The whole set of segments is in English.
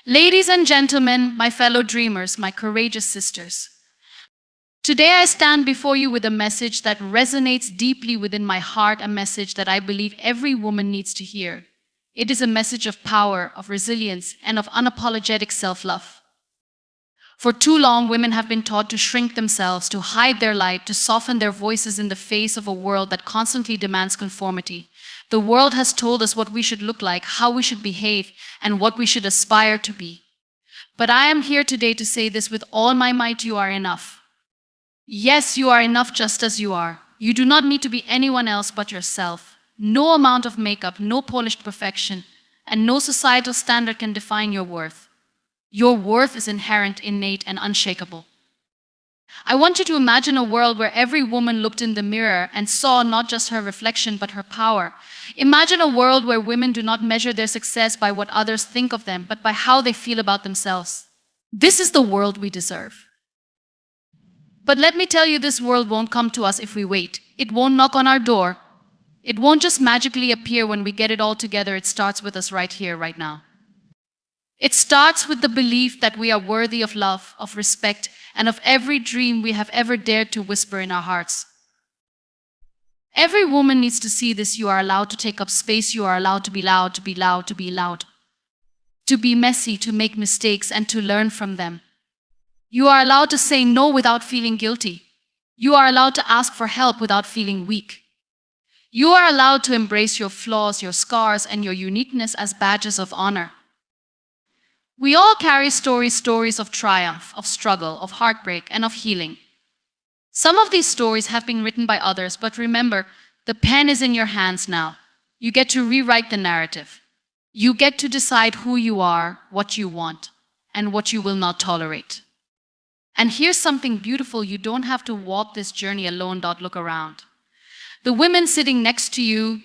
Ladies and gentlemen, my fellow dreamers, my courageous sisters. Today I stand before you with a message that resonates deeply within my heart, a message that I believe every woman needs to hear. It is a message of power, of resilience, and of unapologetic self-love. For too long, women have been taught to shrink themselves, to hide their light, to soften their voices in the face of a world that constantly demands conformity. The world has told us what we should look like, how we should behave, and what we should aspire to be. But I am here today to say this with all my might: you are enough. Yes, you are enough just as you are. You do not need to be anyone else but yourself. No amount of makeup, no polished perfection, and no societal standard can define your worth. Your worth is inherent, innate, and unshakable. I want you to imagine a world where every woman looked in the mirror and saw not just her reflection but her power. Imagine a world where women do not measure their success by what others think of them, but by how they feel about themselves. This is the world we deserve. But let me tell you, this world won't come to us if we wait. It won't knock on our door. It won't just magically appear when we get it all together. It starts with us right here, right now. It starts with the belief that we are worthy of love, of respect, and of every dream we have ever dared to whisper in our hearts. Every woman needs to see this. You are allowed to take up space. You are allowed to be loud, to be loud, to be loud. To be messy, to make mistakes, and to learn from them. You are allowed to say no without feeling guilty. You are allowed to ask for help without feeling weak. You are allowed to embrace your flaws, your scars, and your uniqueness as badges of honor. We all carry stories of triumph, of struggle, of heartbreak, and of healing. Some of these stories have been written by others, but remember, the pen is in your hands now. You get to rewrite the narrative. You get to decide who you are, what you want, and what you will not tolerate. And here's something beautiful: you don't have to walk this journey alone. Look around. The women sitting next to you,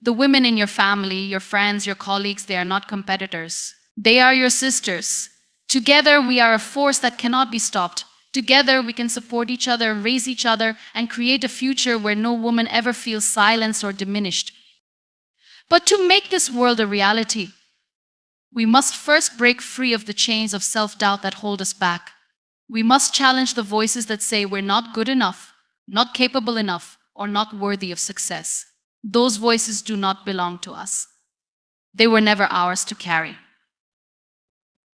the women in your family, your friends, your colleagues, they are not competitors. They are your sisters. Together, we are a force that cannot be stopped. Together, we can support each other, raise each other, and create a future where no woman ever feels silenced or diminished. But to make this world a reality, we must first break free of the chains of self-doubt that hold us back. We must challenge the voices that say we're not good enough, not capable enough, or not worthy of success. Those voices do not belong to us. They were never ours to carry.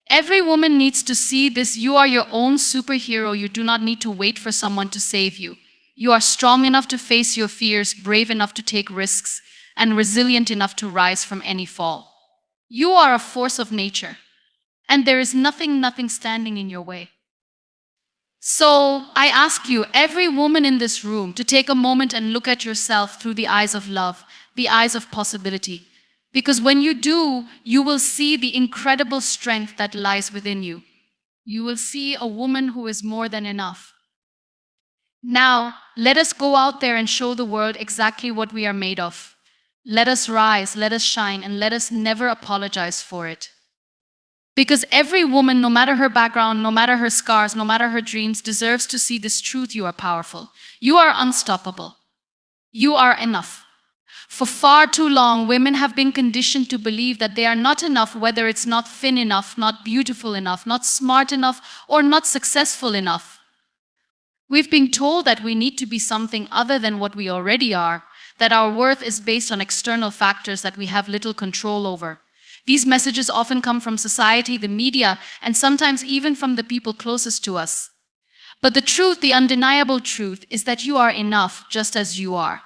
Every woman needs to see this. You are your own superhero. You do not need to wait for someone to save you. You are strong enough to face your fears, brave enough to take risks, and resilient enough to rise from any fall. You are a force of nature, and there is nothing standing in your way. So I ask you, every woman in this room, to take a moment and look at yourself through the eyes of love, the eyes of possibility. Because when you do, you will see the incredible strength that lies within you. You will see a woman who is more than enough. Now, let us go out there and show the world exactly what we are made of. Let us rise, let us shine, and let us never apologize for it. Because every woman, no matter her background, no matter her scars, no matter her dreams, deserves to see this truth: you are powerful. You are unstoppable. You are enough. For far too long, women have been conditioned to believe that they are not enough, whether it's not thin enough, not beautiful enough, not smart enough, or not successful enough. We've been told that we need to be something other than what we already are, that our worth is based on external factors that we have little control over. These messages often come from society, the media, and sometimes even from the people closest to us. But the truth, the undeniable truth, is that you are enough just as you are.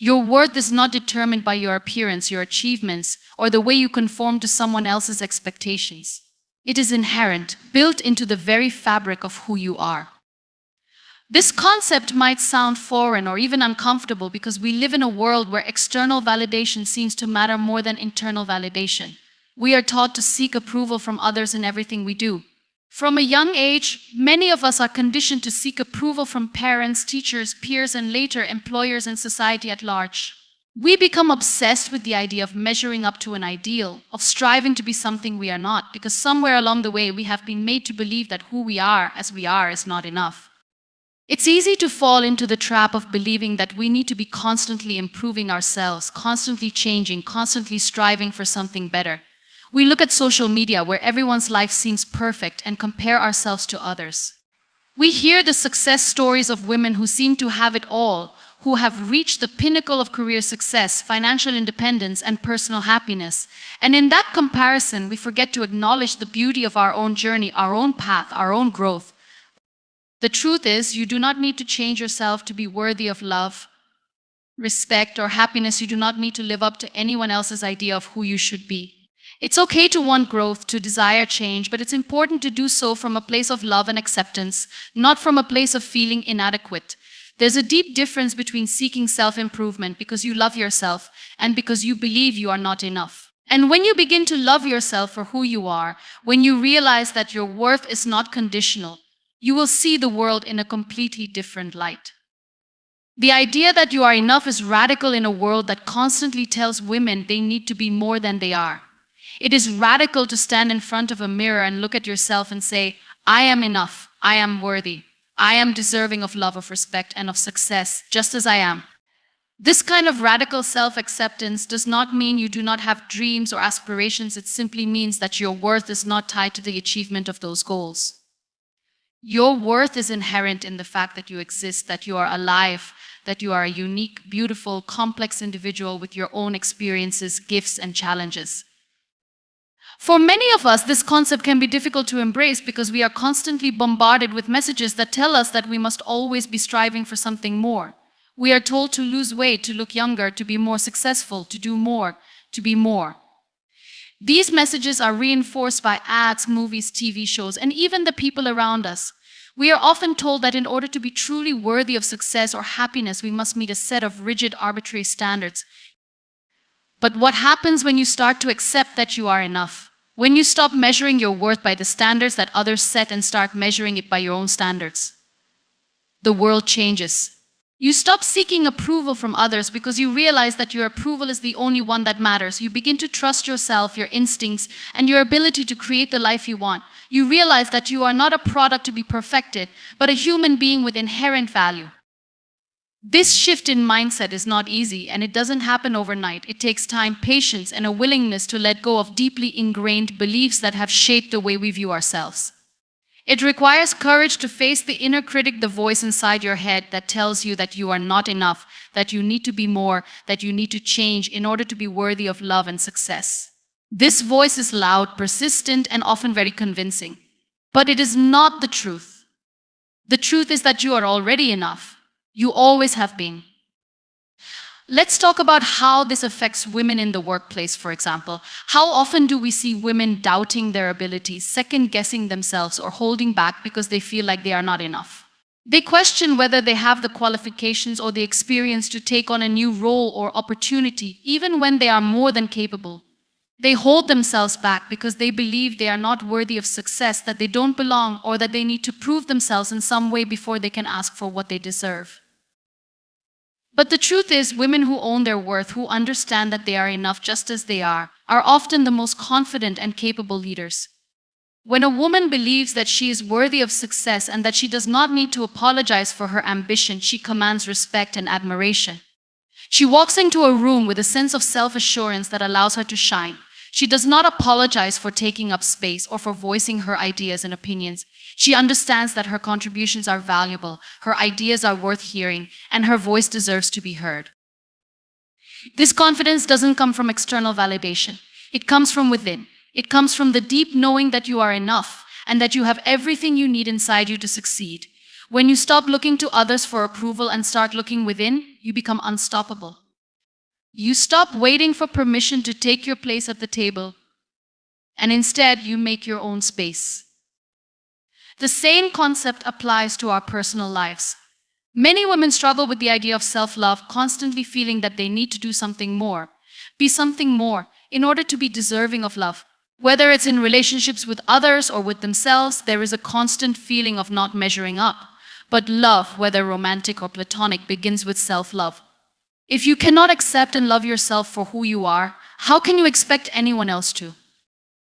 Your worth is not determined by your appearance, your achievements, or the way you conform to someone else's expectations. It is inherent, built into the very fabric of who you are. This concept might sound foreign or even uncomfortable because we live in a world where external validation seems to matter more than internal validation. We are taught to seek approval from others in everything we do. From a young age, many of us are conditioned to seek approval from parents, teachers, peers, and later employers and society at large. We become obsessed with the idea of measuring up to an ideal, of striving to be something we are not, because somewhere along the way we have been made to believe that who we are as we are is not enough. It's easy to fall into the trap of believing that we need to be constantly improving ourselves, constantly changing, constantly striving for something better. We look at social media where everyone's life seems perfect and compare ourselves to others. We hear the success stories of women who seem to have it all, who have reached the pinnacle of career success, financial independence, and personal happiness. And in that comparison, we forget to acknowledge the beauty of our own journey, our own path, our own growth. The truth is, you do not need to change yourself to be worthy of love, respect, or happiness. You do not need to live up to anyone else's idea of who you should be. It's okay to want growth, to desire change, but it's important to do so from a place of love and acceptance, not from a place of feeling inadequate. There's a deep difference between seeking self-improvement because you love yourself and because you believe you are not enough. And when you begin to love yourself for who you are, when you realize that your worth is not conditional, you will see the world in a completely different light. The idea that you are enough is radical in a world that constantly tells women they need to be more than they are. It is radical to stand in front of a mirror and look at yourself and say, I am enough, I am worthy, I am deserving of love, of respect, and of success, just as I am. This kind of radical self-acceptance does not mean you do not have dreams or aspirations. It simply means that your worth is not tied to the achievement of those goals. Your worth is inherent in the fact that you exist, that you are alive, that you are a unique, beautiful, complex individual with your own experiences, gifts, and challenges. For many of us, this concept can be difficult to embrace because we are constantly bombarded with messages that tell us that we must always be striving for something more. We are told to lose weight, to look younger, to be more successful, to do more, to be more. These messages are reinforced by ads, movies, TV shows, and even the people around us. We are often told that in order to be truly worthy of success or happiness, we must meet a set of rigid, arbitrary standards. But what happens when you start to accept that you are enough? When you stop measuring your worth by the standards that others set and start measuring it by your own standards? The world changes. You stop seeking approval from others because you realize that your approval is the only one that matters. You begin to trust yourself, your instincts, and your ability to create the life you want. You realize that you are not a product to be perfected, but a human being with inherent value. This shift in mindset is not easy, and it doesn't happen overnight. It takes time, patience, and a willingness to let go of deeply ingrained beliefs that have shaped the way we view ourselves. It requires courage to face the inner critic, the voice inside your head that tells you that you are not enough, that you need to be more, that you need to change in order to be worthy of love and success. This voice is loud, persistent, and often very convincing. But it is not the truth. The truth is that you are already enough. You always have been. Let's talk about how this affects women in the workplace, for example. How often do we see women doubting their abilities, second-guessing themselves, or holding back because they feel like they are not enough? They question whether they have the qualifications or the experience to take on a new role or opportunity, even when they are more than capable. They hold themselves back because they believe they are not worthy of success, that they don't belong, or that they need to prove themselves in some way before they can ask for what they deserve. But the truth is, women who own their worth, who understand that they are enough just as they are often the most confident and capable leaders. When a woman believes that she is worthy of success and that she does not need to apologize for her ambition, she commands respect and admiration. She walks into a room with a sense of self-assurance that allows her to shine. She does not apologize for taking up space or for voicing her ideas and opinions. She understands that her contributions are valuable, her ideas are worth hearing, and her voice deserves to be heard. This confidence doesn't come from external validation. It comes from within. It comes from the deep knowing that you are enough and that you have everything you need inside you to succeed. When you stop looking to others for approval and start looking within, you become unstoppable. You stop waiting for permission to take your place at the table, and instead you make your own space. The same concept applies to our personal lives. Many women struggle with the idea of self-love, constantly feeling that they need to do something more, be something more, in order to be deserving of love. Whether it's in relationships with others or with themselves, there is a constant feeling of not measuring up. But love, whether romantic or platonic, begins with self-love. If you cannot accept and love yourself for who you are, how can you expect anyone else to?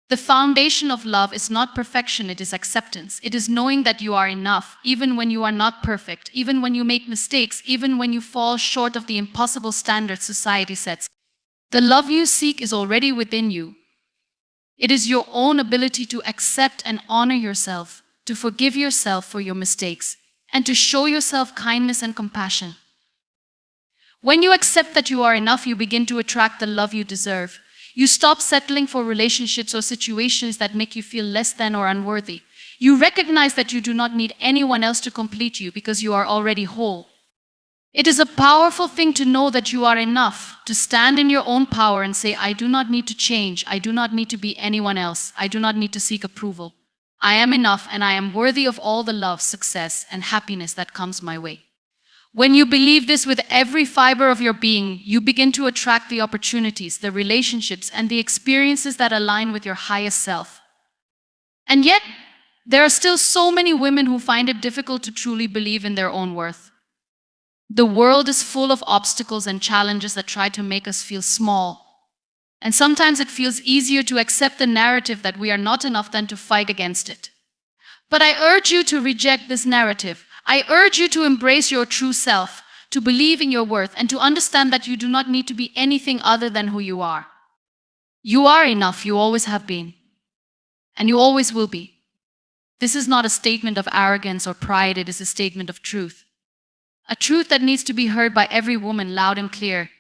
The foundation of love is not perfection, it is acceptance. It is knowing that you are enough, even when you are not perfect, even when you make mistakes, even when you fall short of the impossible standards society sets. The love you seek is already within you. It is your own ability to accept and honor yourself, to forgive yourself for your mistakes, and to show yourself kindness and compassion. When you accept that you are enough, you begin to attract the love you deserve. You stop settling for relationships or situations that make you feel less than or unworthy. You recognize that you do not need anyone else to complete you because you are already whole. It is a powerful thing to know that you are enough, to stand in your own power and say, I do not need to change, I do not need to be anyone else, I do not need to seek approval. I am enough and I am worthy of all the love, success, and happiness that comes my way. When you believe this with every fiber of your being, you begin to attract the opportunities, the relationships, and the experiences that align with your highest self. And yet, there are still so many women who find it difficult to truly believe in their own worth. The world is full of obstacles and challenges that try to make us feel small. And sometimes it feels easier to accept the narrative that we are not enough than to fight against it. But I urge you to reject this narrative. I urge you to embrace your true self, to believe in your worth, and to understand that you do not need to be anything other than who you are. You are enough, you always have been. And you always will be. This is not a statement of arrogance or pride, it is a statement of truth. A truth that needs to be heard by every woman loud and clear.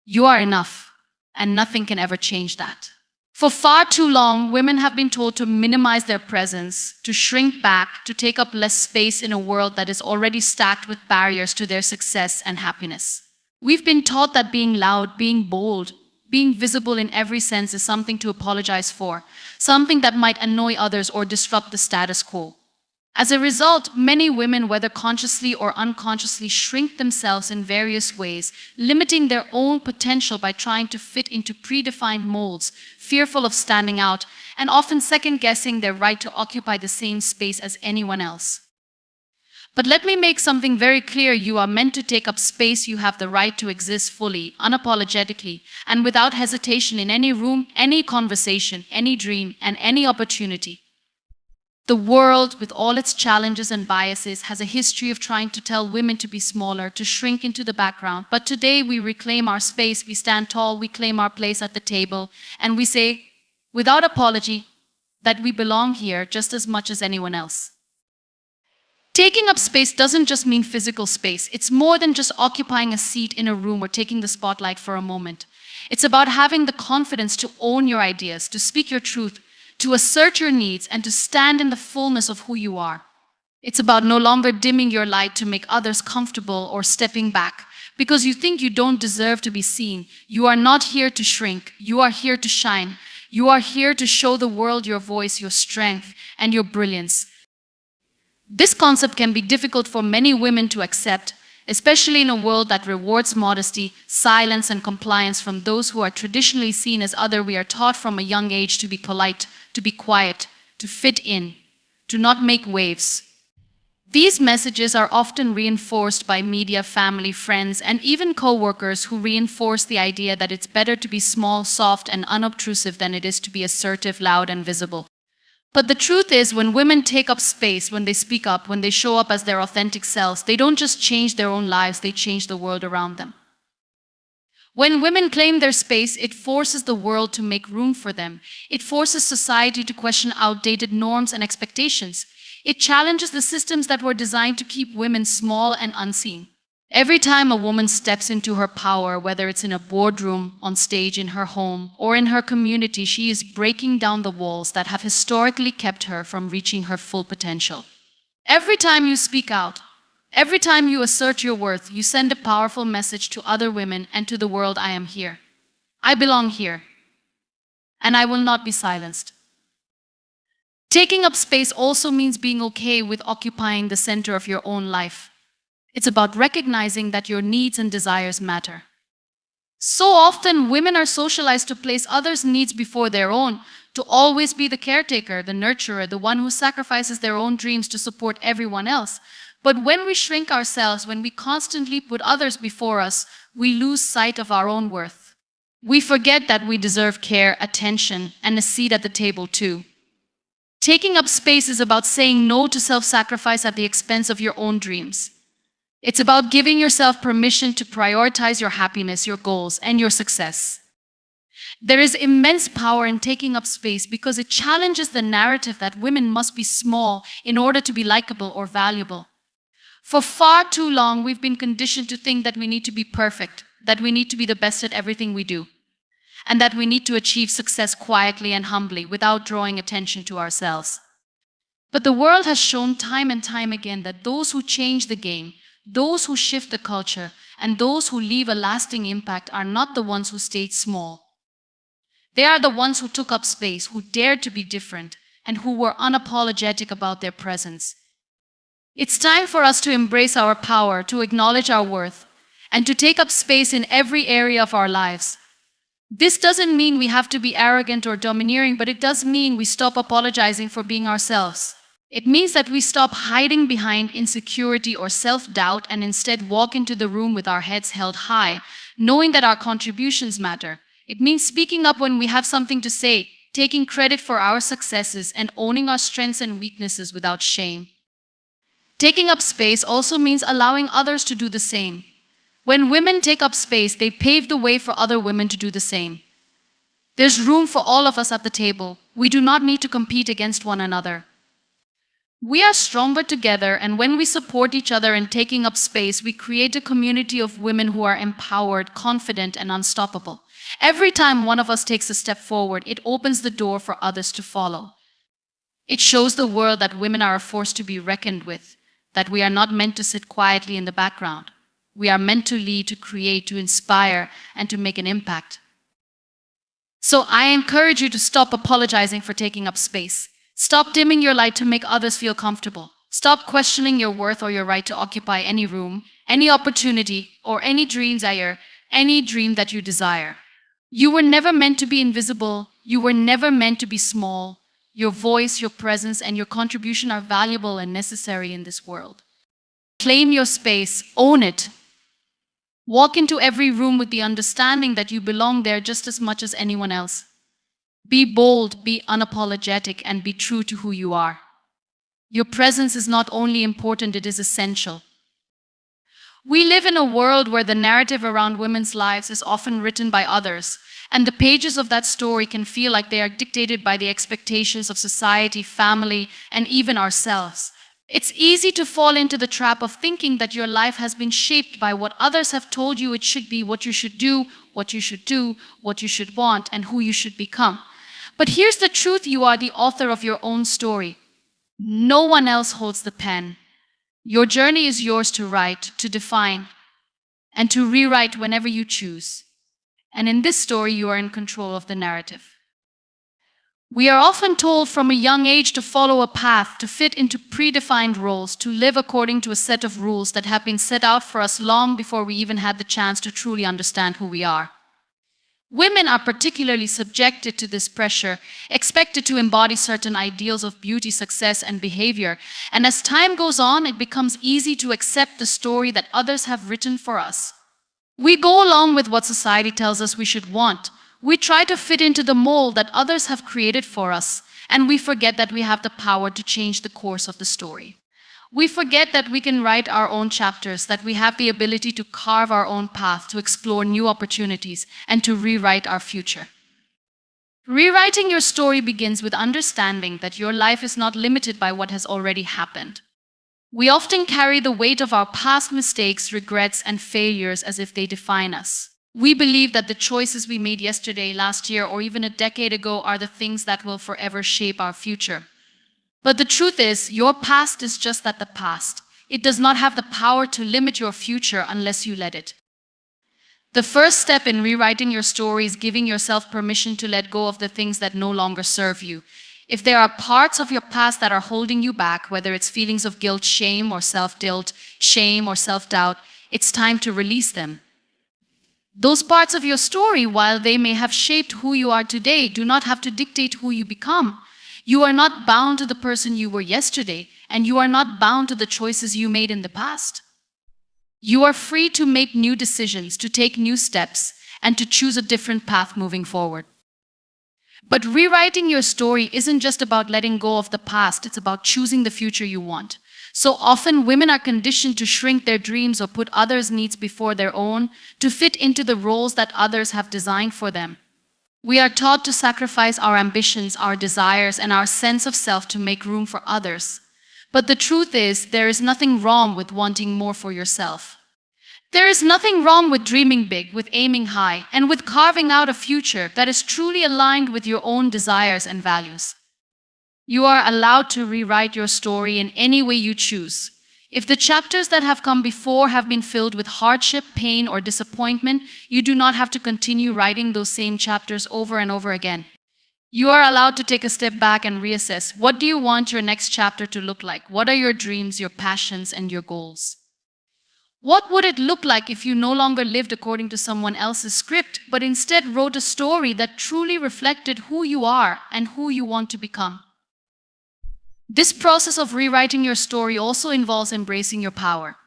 You are enough, and nothing can ever change that. For far too long, women have been told to minimize their presence, to shrink back, to take up less space in a world that is already stacked with barriers to their success and happiness. We've been taught that being loud, being bold, being visible in every sense is something to apologize for, something that might annoy others or disrupt the status quo. As a result, many women, whether consciously or unconsciously, shrink themselves in various ways, limiting their own potential by trying to fit into predefined molds, fearful of standing out, and often second-guessing their right to occupy the same space as anyone else. But let me make something very clear. You are meant to take up space. You have the right to exist fully, unapologetically, and without hesitation in any room, any conversation, any dream, and any opportunity. The world, with all its challenges and biases, has a history of trying to tell women to be smaller, to shrink into the background. But today we reclaim our space, we stand tall, we claim our place at the table, and we say, without apology, that we belong here just as much as anyone else. Taking up space doesn't just mean physical space. It's more than just occupying a seat in a room or taking the spotlight for a moment. It's about having the confidence to own your ideas, to speak your truth, to assert your needs, and to stand in the fullness of who you are. It's about no longer dimming your light to make others comfortable or stepping back because you think you don't deserve to be seen. You are not here to shrink. You are here to shine. You are here to show the world your voice, your strength, and your brilliance. This concept can be difficult for many women to accept, especially in a world that rewards modesty, silence, and compliance from those who are traditionally seen as other. We are taught from a young age to be polite, to be quiet, to fit in, to not make waves. These messages are often reinforced by media, family, friends, and even co-workers who reinforce the idea that it's better to be small, soft, and unobtrusive than it is to be assertive, loud, and visible. But the truth is, when women take up space, when they speak up, when they show up as their authentic selves, they don't just change their own lives, they change the world around them. When women claim their space, it forces the world to make room for them. It forces society to question outdated norms and expectations. It challenges the systems that were designed to keep women small and unseen. Every time a woman steps into her power, whether it's in a boardroom, on stage, in her home, or in her community, she is breaking down the walls that have historically kept her from reaching her full potential. Every time you speak out, every time you assert your worth, you send a powerful message to other women and to the world. I am here. I belong here. And I will not be silenced. Taking up space also means being okay with occupying the center of your own life. It's about recognizing that your needs and desires matter. So often, women are socialized to place others' needs before their own, to always be the caretaker, the nurturer, the one who sacrifices their own dreams to support everyone else. But when we shrink ourselves, when we constantly put others before us, we lose sight of our own worth. We forget that we deserve care, attention, and a seat at the table too. Taking up space is about saying no to self-sacrifice at the expense of your own dreams. It's about giving yourself permission to prioritize your happiness, your goals, and your success. There is immense power in taking up space because it challenges the narrative that women must be small in order to be likable or valuable. For far too long, we've been conditioned to think that we need to be perfect, that we need to be the best at everything we do, and that we need to achieve success quietly and humbly without drawing attention to ourselves. But the world has shown time and time again that those who change the game, those who shift the culture, and those who leave a lasting impact are not the ones who stayed small. They are the ones who took up space, who dared to be different, and who were unapologetic about their presence. It's time for us to embrace our power, to acknowledge our worth, and to take up space in every area of our lives. This doesn't mean we have to be arrogant or domineering, but it does mean we stop apologizing for being ourselves. It means that we stop hiding behind insecurity or self-doubt and instead walk into the room with our heads held high, knowing that our contributions matter. It means speaking up when we have something to say, taking credit for our successes, and owning our strengths and weaknesses without shame. Taking up space also means allowing others to do the same. When women take up space, they pave the way for other women to do the same. There's room for all of us at the table. We do not need to compete against one another. We are stronger together, and when we support each other in taking up space, we create a community of women who are empowered, confident, and unstoppable. Every time one of us takes a step forward, it opens the door for others to follow. It shows the world that women are a force to be reckoned with, that we are not meant to sit quietly in the background. We are meant to lead, to create, to inspire, and to make an impact. So I encourage you to stop apologizing for taking up space. Stop dimming your light to make others feel comfortable. Stop questioning your worth or your right to occupy any room, any opportunity, or any dream that you desire. You were never meant to be invisible. You were never meant to be small. Your voice, your presence, and your contribution are valuable and necessary in this world. Claim your space, own it. Walk into every room with the understanding that you belong there just as much as anyone else. Be bold, be unapologetic, and be true to who you are. Your presence is not only important, it is essential. We live in a world where the narrative around women's lives is often written by others, and the pages of that story can feel like they are dictated by the expectations of society, family, and even ourselves. It's easy to fall into the trap of thinking that your life has been shaped by what others have told you it should be, what you should do, what you should want, and who you should become. But here's the truth: you are the author of your own story. No one else holds the pen. Your journey is yours to write, to define, and to rewrite whenever you choose. And in this story, you are in control of the narrative. We are often told from a young age to follow a path, to fit into predefined roles, to live according to a set of rules that have been set out for us long before we even had the chance to truly understand who we are. Women are particularly subjected to this pressure, expected to embody certain ideals of beauty, success, and behavior. And as time goes on, it becomes easy to accept the story that others have written for us. We go along with what society tells us we should want. We try to fit into the mold that others have created for us, and we forget that we have the power to change the course of the story. We forget that we can write our own chapters, that we have the ability to carve our own path, to explore new opportunities, and to rewrite our future. Rewriting your story begins with understanding that your life is not limited by what has already happened. We often carry the weight of our past mistakes, regrets, and failures as if they define us. We believe that the choices we made yesterday, last year, or even a decade ago are the things that will forever shape our future. But the truth is, your past is just that, the past. It does not have the power to limit your future unless you let it. The first step in rewriting your story is giving yourself permission to let go of the things that no longer serve you. If there are parts of your past that are holding you back, whether it's feelings of guilt, shame, or self-doubt, it's time to release them. Those parts of your story, while they may have shaped who you are today, do not have to dictate who you become. You are not bound to the person you were yesterday, and you are not bound to the choices you made in the past. You are free to make new decisions, to take new steps, and to choose a different path moving forward. But rewriting your story isn't just about letting go of the past, it's about choosing the future you want. So often, women are conditioned to shrink their dreams or put others' needs before their own, to fit into the roles that others have designed for them. We are taught to sacrifice our ambitions, our desires, and our sense of self to make room for others. But the truth is, there is nothing wrong with wanting more for yourself. There is nothing wrong with dreaming big, with aiming high, and with carving out a future that is truly aligned with your own desires and values. You are allowed to rewrite your story in any way you choose. If the chapters that have come before have been filled with hardship, pain, or disappointment, you do not have to continue writing those same chapters over and over again. You are allowed to take a step back and reassess. What do you want your next chapter to look like? What are your dreams, your passions, and your goals? What would it look like if you no longer lived according to someone else's script, but instead wrote a story that truly reflected who you are and who you want to become? This process of rewriting your story also involves embracing your power.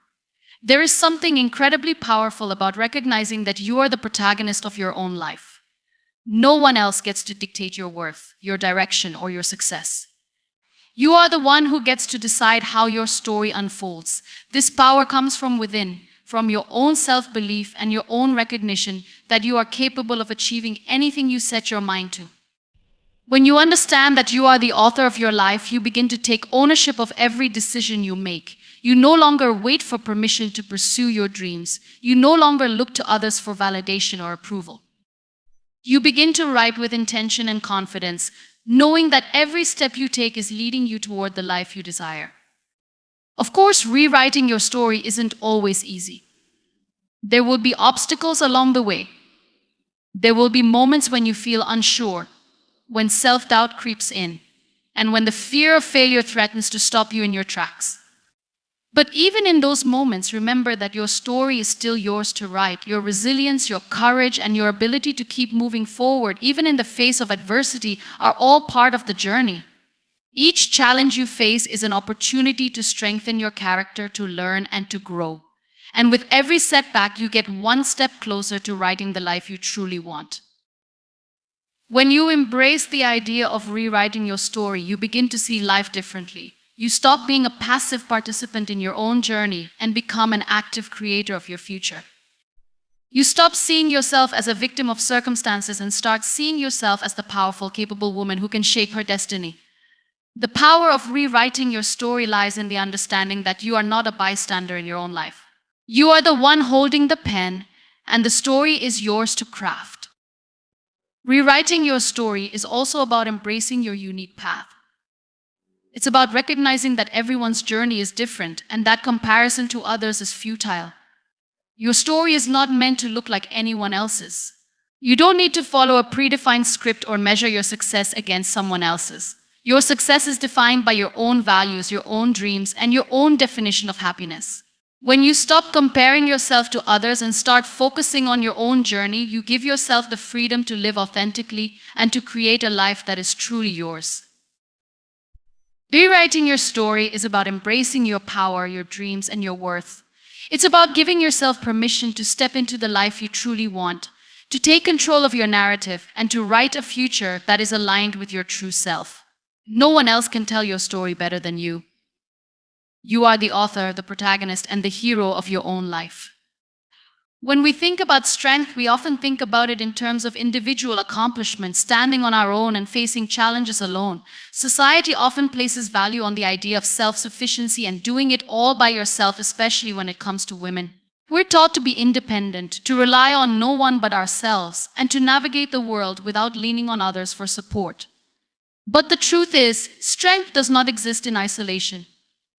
There is something incredibly powerful about recognizing that you are the protagonist of your own life. No one else gets to dictate your worth, your direction, or your success. You are the one who gets to decide how your story unfolds. This power comes from within, from your own self-belief and your own recognition that you are capable of achieving anything you set your mind to. When you understand that you are the author of your life, you begin to take ownership of every decision you make. You no longer wait for permission to pursue your dreams. You no longer look to others for validation or approval. You begin to write with intention and confidence, knowing that every step you take is leading you toward the life you desire. Of course, rewriting your story isn't always easy. There will be obstacles along the way. There will be moments when you feel unsure, when self-doubt creeps in, and when the fear of failure threatens to stop you in your tracks. But even in those moments, remember that your story is still yours to write. Your resilience, your courage, and your ability to keep moving forward, even in the face of adversity, are all part of the journey. Each challenge you face is an opportunity to strengthen your character, to learn, and to grow. And with every setback, you get one step closer to writing the life you truly want. When you embrace the idea of rewriting your story, you begin to see life differently. You stop being a passive participant in your own journey and become an active creator of your future. You stop seeing yourself as a victim of circumstances and start seeing yourself as the powerful, capable woman who can shape her destiny. The power of rewriting your story lies in the understanding that you are not a bystander in your own life. You are the one holding the pen, and the story is yours to craft. Rewriting your story is also about embracing your unique path. It's about recognizing that everyone's journey is different and that comparison to others is futile. Your story is not meant to look like anyone else's. You don't need to follow a predefined script or measure your success against someone else's. Your success is defined by your own values, your own dreams, and your own definition of happiness. When you stop comparing yourself to others and start focusing on your own journey, you give yourself the freedom to live authentically and to create a life that is truly yours. Rewriting your story is about embracing your power, your dreams, and your worth. It's about giving yourself permission to step into the life you truly want, to take control of your narrative, and to write a future that is aligned with your true self. No one else can tell your story better than you. You are the author, the protagonist, and the hero of your own life. When we think about strength, we often think about it in terms of individual accomplishments, standing on our own and facing challenges alone. Society often places value on the idea of self-sufficiency and doing it all by yourself, especially when it comes to women. We're taught to be independent, to rely on no one but ourselves, and to navigate the world without leaning on others for support. But the truth is, strength does not exist in isolation.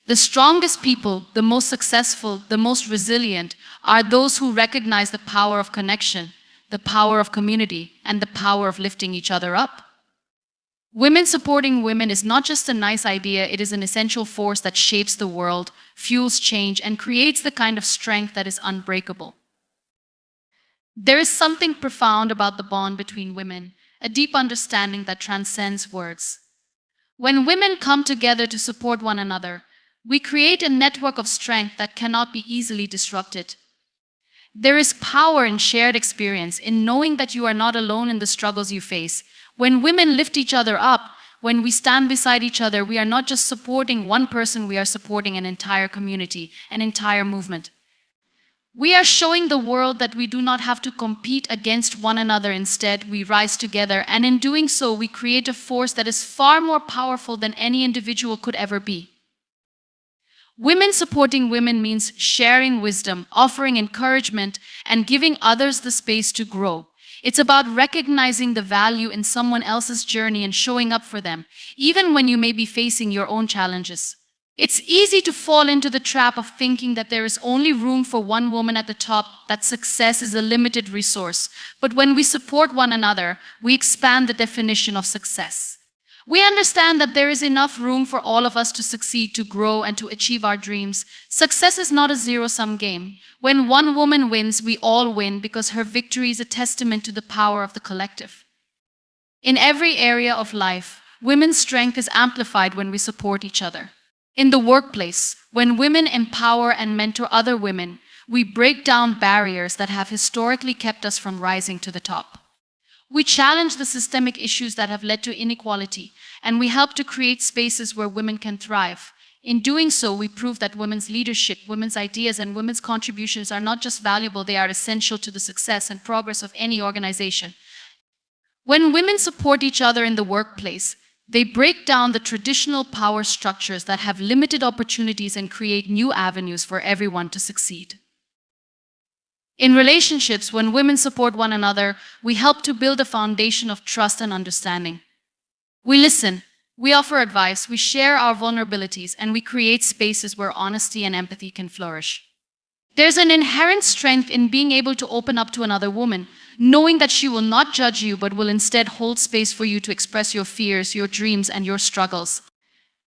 The strongest people, the most successful, the most resilient, are those who recognize the power of connection, the power of community, and the power of lifting each other up. Women supporting women is not just a nice idea, it is an essential force that shapes the world, fuels change, and creates the kind of strength that is unbreakable. There is something profound about the bond between women, a deep understanding that transcends words. When women come together to support one another, we create a network of strength that cannot be easily disrupted. There is power in shared experience, in knowing that you are not alone in the struggles you face. When women lift each other up, when we stand beside each other, we are not just supporting one person, we are supporting an entire community, an entire movement. We are showing the world that we do not have to compete against one another. Instead, we rise together, and in doing so, we create a force that is far more powerful than any individual could ever be. Women supporting women means sharing wisdom, offering encouragement, and giving others the space to grow. It's about recognizing the value in someone else's journey and showing up for them, even when you may be facing your own challenges. It's easy to fall into the trap of thinking that there is only room for one woman at the top, that success is a limited resource. But when we support one another, we expand the definition of success. We understand that there is enough room for all of us to succeed, to grow, and to achieve our dreams. Success is not a zero-sum game. When one woman wins, we all win because her victory is a testament to the power of the collective. In every area of life, women's strength is amplified when we support each other. In the workplace, when women empower and mentor other women, we break down barriers that have historically kept us from rising to the top. We challenge the systemic issues that have led to inequality, and we help to create spaces where women can thrive. In doing so, we prove that women's leadership, women's ideas, and women's contributions are not just valuable, they are essential to the success and progress of any organization. When women support each other in the workplace, they break down the traditional power structures that have limited opportunities and create new avenues for everyone to succeed. In relationships, when women support one another, we help to build a foundation of trust and understanding. We listen, we offer advice, we share our vulnerabilities, and we create spaces where honesty and empathy can flourish. There's an inherent strength in being able to open up to another woman, knowing that she will not judge you but will instead hold space for you to express your fears, your dreams, and your struggles.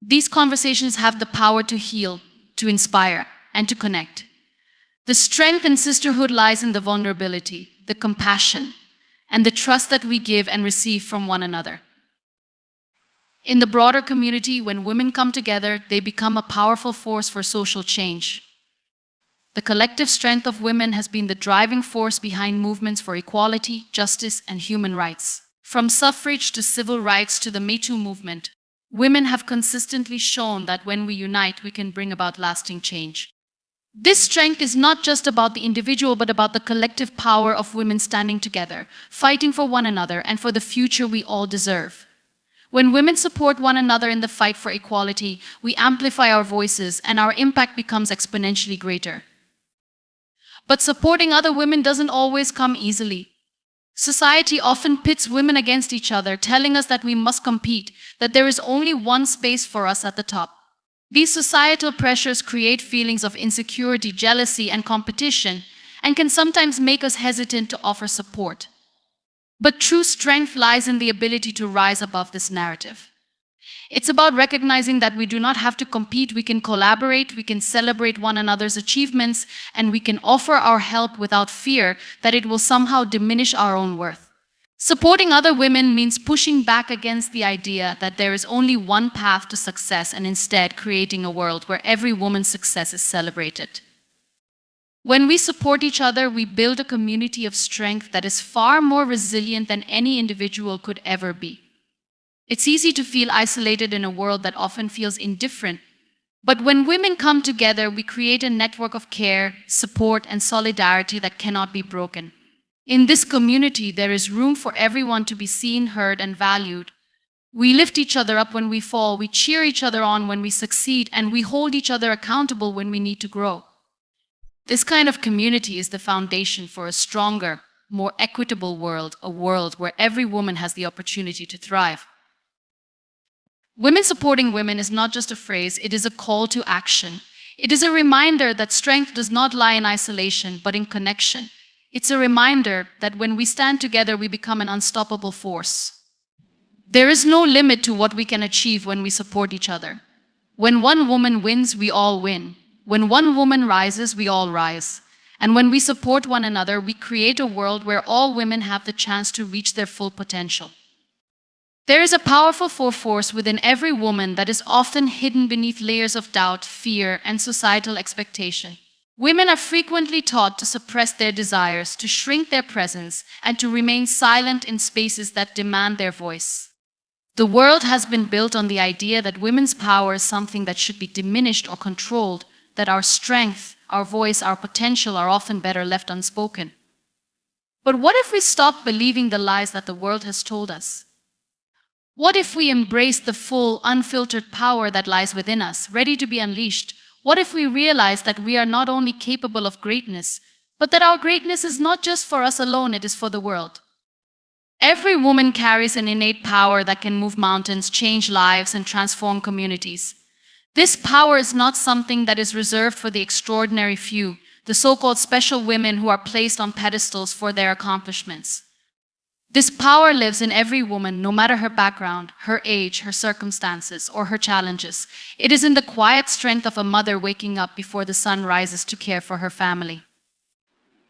These conversations have the power to heal, to inspire, and to connect. The strength in sisterhood lies in the vulnerability, the compassion, and the trust that we give and receive from one another. In the broader community, when women come together, they become a powerful force for social change. The collective strength of women has been the driving force behind movements for equality, justice, and human rights. From suffrage to civil rights to the Me Too movement, women have consistently shown that when we unite, we can bring about lasting change. This strength is not just about the individual, but about the collective power of women standing together, fighting for one another and for the future we all deserve. When women support one another in the fight for equality, we amplify our voices and our impact becomes exponentially greater. But supporting other women doesn't always come easily. Society often pits women against each other, telling us that we must compete, that there is only one space for us at the top. These societal pressures create feelings of insecurity, jealousy, and competition, and can sometimes make us hesitant to offer support. But true strength lies in the ability to rise above this narrative. It's about recognizing that we do not have to compete, we can collaborate, we can celebrate one another's achievements, and we can offer our help without fear that it will somehow diminish our own worth. Supporting other women means pushing back against the idea that there is only one path to success and instead creating a world where every woman's success is celebrated. When we support each other, we build a community of strength that is far more resilient than any individual could ever be. It's easy to feel isolated in a world that often feels indifferent. But when women come together, we create a network of care, support, and solidarity that cannot be broken. In this community, there is room for everyone to be seen, heard, and valued. We lift each other up when we fall, we cheer each other on when we succeed, and we hold each other accountable when we need to grow. This kind of community is the foundation for a stronger, more equitable world, a world where every woman has the opportunity to thrive. Women supporting women is not just a phrase, it is a call to action. It is a reminder that strength does not lie in isolation, but in connection. It's a reminder that when we stand together, we become an unstoppable force. There is no limit to what we can achieve when we support each other. When one woman wins, we all win. When one woman rises, we all rise. And when we support one another, we create a world where all women have the chance to reach their full potential. There is a powerful force within every woman that is often hidden beneath layers of doubt, fear, and societal expectation. Women are frequently taught to suppress their desires, to shrink their presence, and to remain silent in spaces that demand their voice. The world has been built on the idea that women's power is something that should be diminished or controlled, that our strength, our voice, our potential are often better left unspoken. But what if we stop believing the lies that the world has told us? What if we embrace the full, unfiltered power that lies within us, ready to be unleashed? What if we realize that we are not only capable of greatness, but that our greatness is not just for us alone, it is for the world? Every woman carries an innate power that can move mountains, change lives, and transform communities. This power is not something that is reserved for the extraordinary few, the so-called special women who are placed on pedestals for their accomplishments. This power lives in every woman, no matter her background, her age, her circumstances, or her challenges. It is in the quiet strength of a mother waking up before the sun rises to care for her family.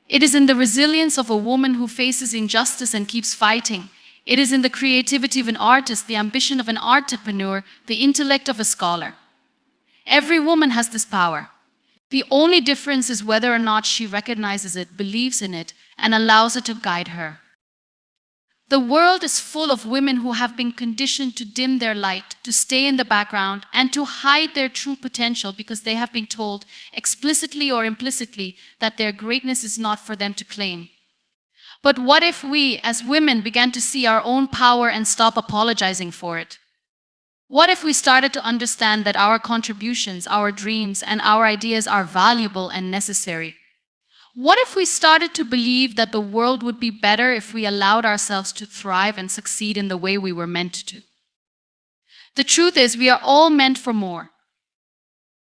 It is in the resilience of a woman who faces injustice and keeps fighting. It is in the creativity of an artist, the ambition of an entrepreneur, the intellect of a scholar. Every woman has this power. The only difference is whether or not she recognizes it, believes in it, and allows it to guide her. The world is full of women who have been conditioned to dim their light, to stay in the background, and to hide their true potential because they have been told, explicitly or implicitly, that their greatness is not for them to claim. But what if we, as women, began to see our own power and stop apologizing for it? What if we started to understand that our contributions, our dreams, and our ideas are valuable and necessary? What if we started to believe that the world would be better if we allowed ourselves to thrive and succeed in the way we were meant to? The truth is, we are all meant for more.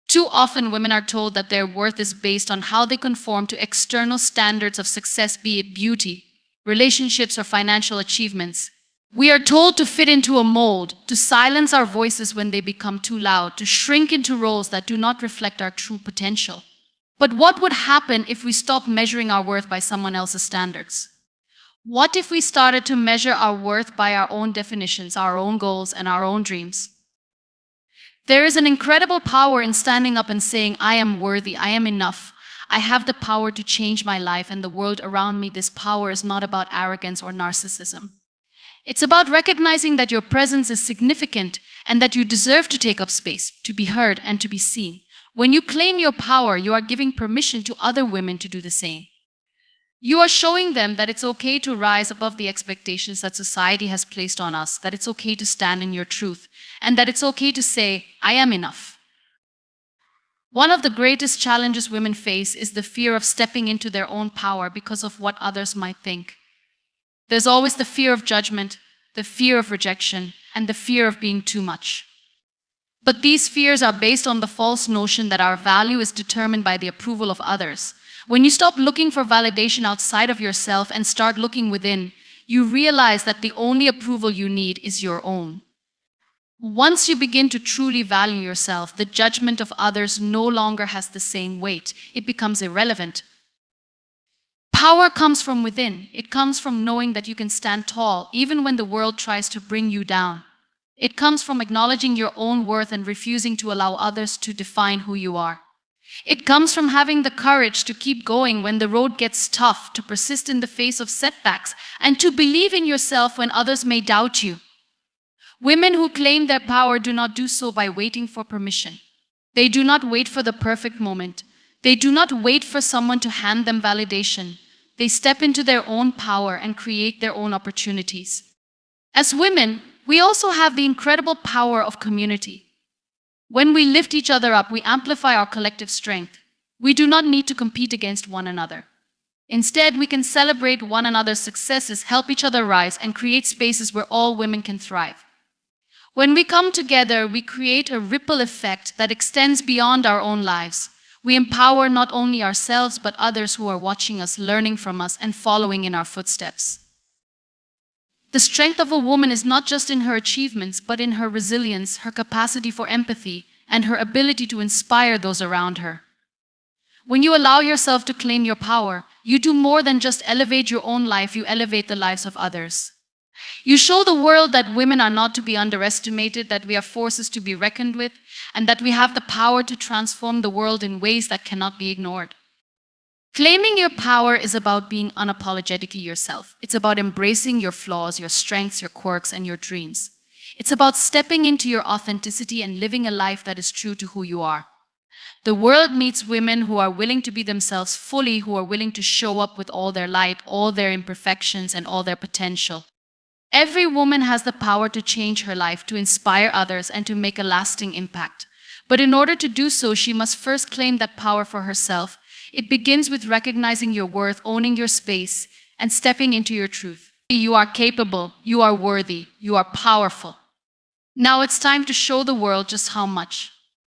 Too often, women are told that their worth is based on how they conform to external standards of success, be it beauty, relationships, or financial achievements. We are told to fit into a mold, to silence our voices when they become too loud, to shrink into roles that do not reflect our true potential. But what would happen if we stopped measuring our worth by someone else's standards? What if we started to measure our worth by our own definitions, our own goals, and our own dreams? There is an incredible power in standing up and saying, I am worthy, I am enough. I have the power to change my life and the world around me. This power is not about arrogance or narcissism. It's about recognizing that your presence is significant and that you deserve to take up space, to be heard, and to be seen. When you claim your power, you are giving permission to other women to do the same. You are showing them that it's okay to rise above the expectations that society has placed on us, that it's okay to stand in your truth, and that it's okay to say, I am enough. One of the greatest challenges women face is the fear of stepping into their own power because of what others might think. There's always the fear of judgment, the fear of rejection, and the fear of being too much. But these fears are based on the false notion that our value is determined by the approval of others. When you stop looking for validation outside of yourself and start looking within, you realize that the only approval you need is your own. Once you begin to truly value yourself, the judgment of others no longer has the same weight. It becomes irrelevant. Power comes from within. It comes from knowing that you can stand tall even when the world tries to bring you down. It comes from acknowledging your own worth and refusing to allow others to define who you are. It comes from having the courage to keep going when the road gets tough, to persist in the face of setbacks, and to believe in yourself when others may doubt you. Women who claim their power do not do so by waiting for permission. They do not wait for the perfect moment. They do not wait for someone to hand them validation. They step into their own power and create their own opportunities. As women, we also have the incredible power of community. When we lift each other up, we amplify our collective strength. We do not need to compete against one another. Instead, we can celebrate one another's successes, help each other rise, and create spaces where all women can thrive. When we come together, we create a ripple effect that extends beyond our own lives. We empower not only ourselves, but others who are watching us, learning from us, and following in our footsteps. The strength of a woman is not just in her achievements, but in her resilience, her capacity for empathy, and her ability to inspire those around her. When you allow yourself to claim your power, you do more than just elevate your own life, you elevate the lives of others. You show the world that women are not to be underestimated, that we are forces to be reckoned with, and that we have the power to transform the world in ways that cannot be ignored. Claiming your power is about being unapologetically yourself. It's about embracing your flaws, your strengths, your quirks, and your dreams. It's about stepping into your authenticity and living a life that is true to who you are. The world needs women who are willing to be themselves fully, who are willing to show up with all their light, all their imperfections, and all their potential. Every woman has the power to change her life, to inspire others, and to make a lasting impact. But in order to do so, she must first claim that power for herself. It begins with recognizing your worth, owning your space, and stepping into your truth. You are capable, you are worthy, you are powerful. Now it's time to show the world just how much.